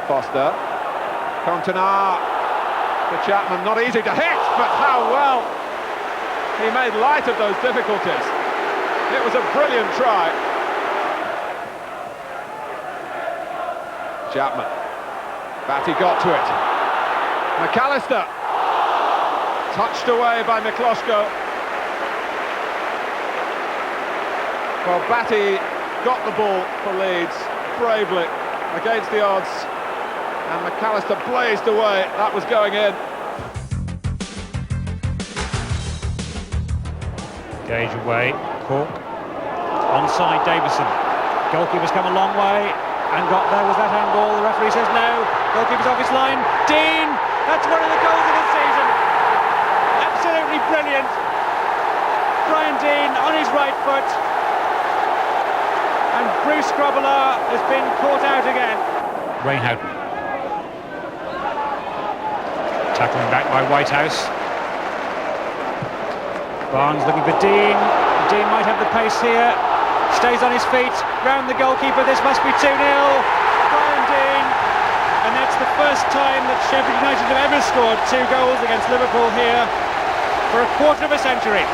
Foster. Cantona to Chapman, not easy to hit, but how well he made light of those difficulties. It was a brilliant try. Chapman. Batty got to it. McAllister. Touched away by Mikloško. Well, Batty got the ball for Leeds bravely against the odds, and McAllister blazed away. That was going in. Gage away, Cork, onside Davison. Goalkeeper's come a long way and got there. Was that handball? The referee says no. Goalkeeper's off his line. Dean, that's one of the goals of the season. Absolutely brilliant. Brian Dean on his right foot. And Bruce Grobbelaar has been caught out again. Rainhout. Tackling back by Whitehouse. Barnes looking for Dean. Dean might have the pace here. Stays on his feet. Round the goalkeeper. This must be 2-0. Brian Dean. And that's the first time that Sheffield United have ever scored 2 goals against Liverpool here for a quarter of a century.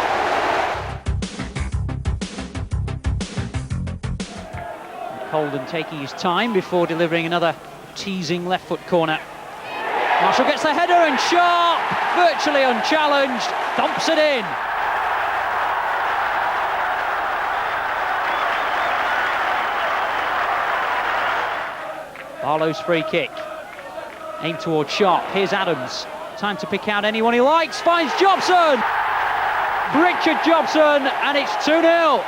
Holden taking his time before delivering another teasing left foot corner. Marshall gets the header and Sharp, virtually unchallenged, thumps it in. Barlow's free kick. Aimed towards Sharp. Here's Adams. Time to pick out anyone he likes. Finds Jobson. Richard Jobson, and it's 2-0.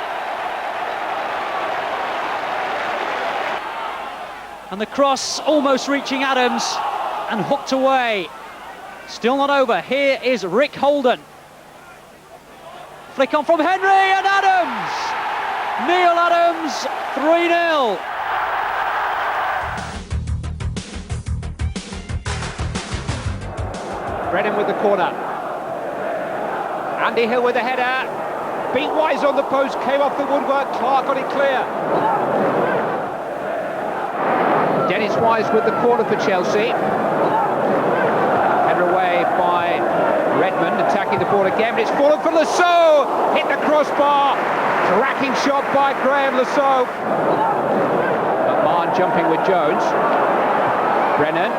And the cross almost reaching Adams and hooked away. Still not over. Here is Rick Holden. Flick on from Henry and Adams. Neil Adams, 3-0. Brennan with the corner. Andy Hill with the header. Beat Wise on the post, came off the woodwork. Clarke got it clear. Dennis Wise with the corner for Chelsea. Header away by Redmond, attacking the ball again, but it's fallen for Lasso. Hit the crossbar. Tracking shot by Graham Lasso. Mann jumping with Jones. Brennan.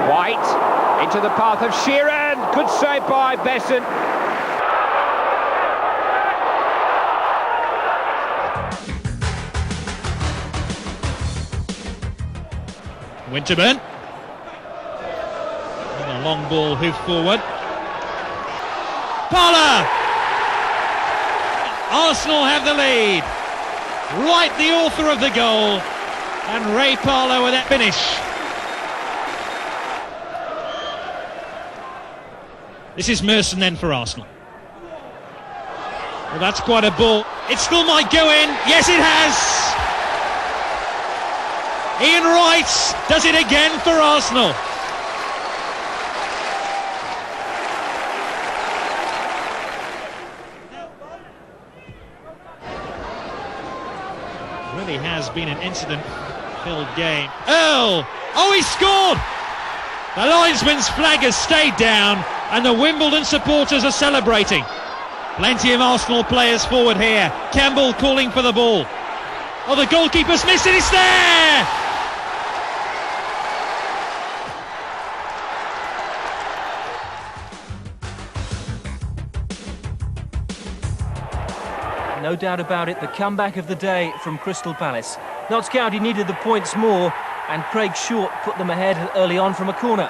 White into the path of Sheeran. Good save by Besson. Winterburn. And a long ball hoofed forward. Parler! Arsenal have the lead. Right, the author of the goal. And Ray Parler with that finish. This is Merson then for Arsenal. Well, that's quite a ball. It still might go in. Yes, it has. Ian Wright does it again for Arsenal. It really has been an incident-filled game. Earl! Oh, he scored! The linesman's flag has stayed down and the Wimbledon supporters are celebrating. Plenty of Arsenal players forward here. Campbell calling for the ball. Oh, the goalkeeper's missed it, it's there! No doubt about it, the comeback of the day from Crystal Palace. Notts County needed the points more, and Craig Short put them ahead early on from a corner.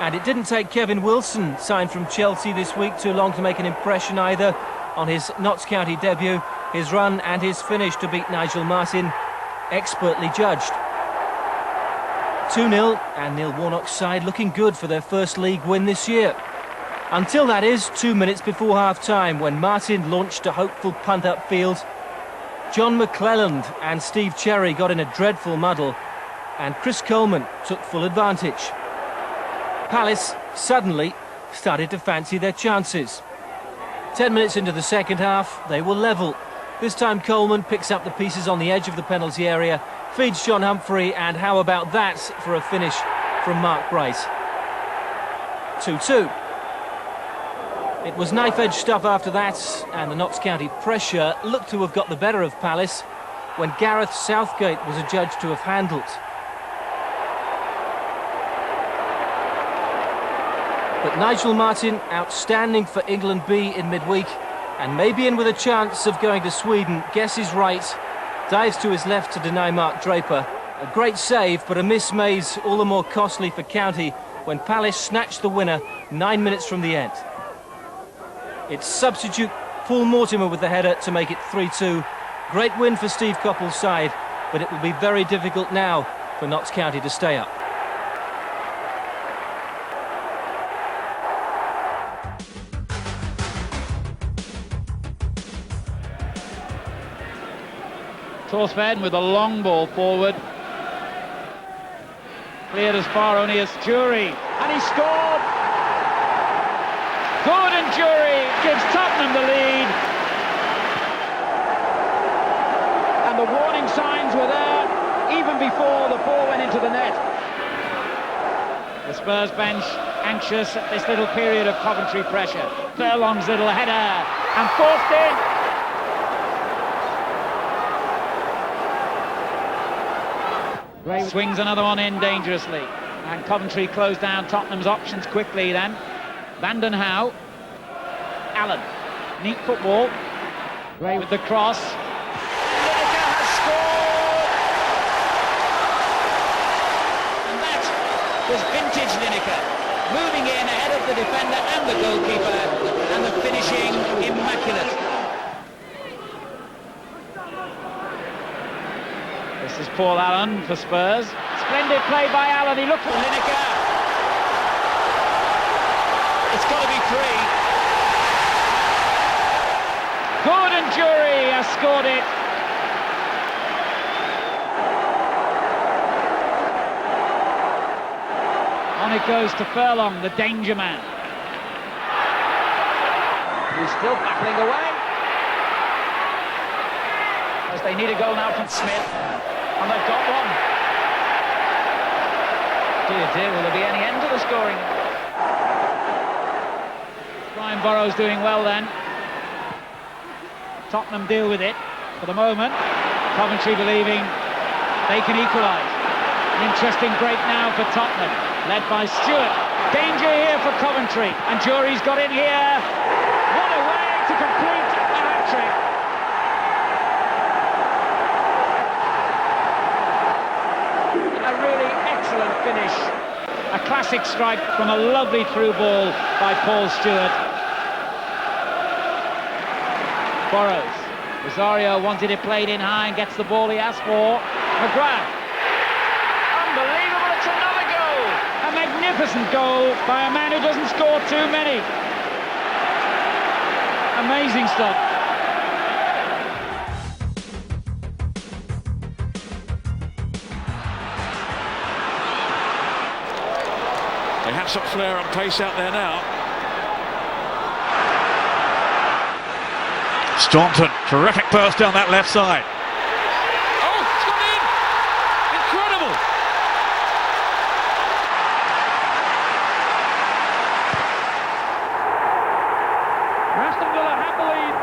And it didn't take Kevin Wilson, signed from Chelsea this week, too long to make an impression either on his Notts County debut. His run and his finish to beat Nigel Martin, expertly judged. 2-0, and Neil Warnock's side looking good for their first league win this year. Until that is 2 minutes before half-time, when Martin launched a hopeful punt upfield. John McClelland and Steve Cherry got in a dreadful muddle, and Chris Coleman took full advantage. Palace suddenly started to fancy their chances. 10 minutes into the second half, they were level. This time Coleman picks up the pieces on the edge of the penalty area, Feeds John Humphrey, and how about that for a finish from Mark Bright? 2-2. It was knife-edge stuff after that, and the Notts County pressure looked to have got the better of Palace when Gareth Southgate was adjudged to have handled. But Nigel Martyn, outstanding for England B in midweek, and maybe in with a chance of going to Sweden, guesses right, dives to his left to deny Mark Draper. A great save, but a miss made all the more costly for County when Palace snatched the winner 9 minutes from the end. It's substitute Paul Mortimer with the header to make it 3-2. Great win for Steve Coppell's side, but it will be very difficult now for Notts County to stay up. Torsved with a long ball forward. Cleared as far only as Jury, and he scored! Good, and Jury gives Tottenham the lead. And the warning signs were there even before the ball went into the net. The Spurs bench anxious at this little period of Coventry pressure. Furlong's little header, and forced in. Swings another one in dangerously, and Coventry closed down Tottenham's options quickly then. Vanden Houw, Allen, neat football, Gray with the cross. Lineker has scored! And that was vintage Lineker, moving in ahead of the defender and the goalkeeper, and the finishing immaculate. This is Paul Allen for Spurs. Splendid play by Allen. He looked for Lineker. It's got to be 3. Good, and Jury has scored it. On it goes to Furlong, the danger man. He's still battling away. As they need a goal now from Smith. And they've got one. Dear, dear, will there be any end to the scoring? Brian Burrows doing well then. Tottenham deal with it for the moment. Coventry believing they can equalise. An interesting break now for Tottenham, led by Stewart. Danger here for Coventry, and Jury's got in here. What a way to complete a hat-trick. Excellent finish. A classic strike from a lovely through ball by Paul Stewart. Burrows. Rosario wanted it played in high and gets the ball he asked for. McGrath. Unbelievable, it's another goal. A magnificent goal by a man who doesn't score too many. Amazing stuff. They have some flair and pace out there now. Staunton, terrific burst down that left side. Oh, it's gone in! Incredible! Aston Villa have the lead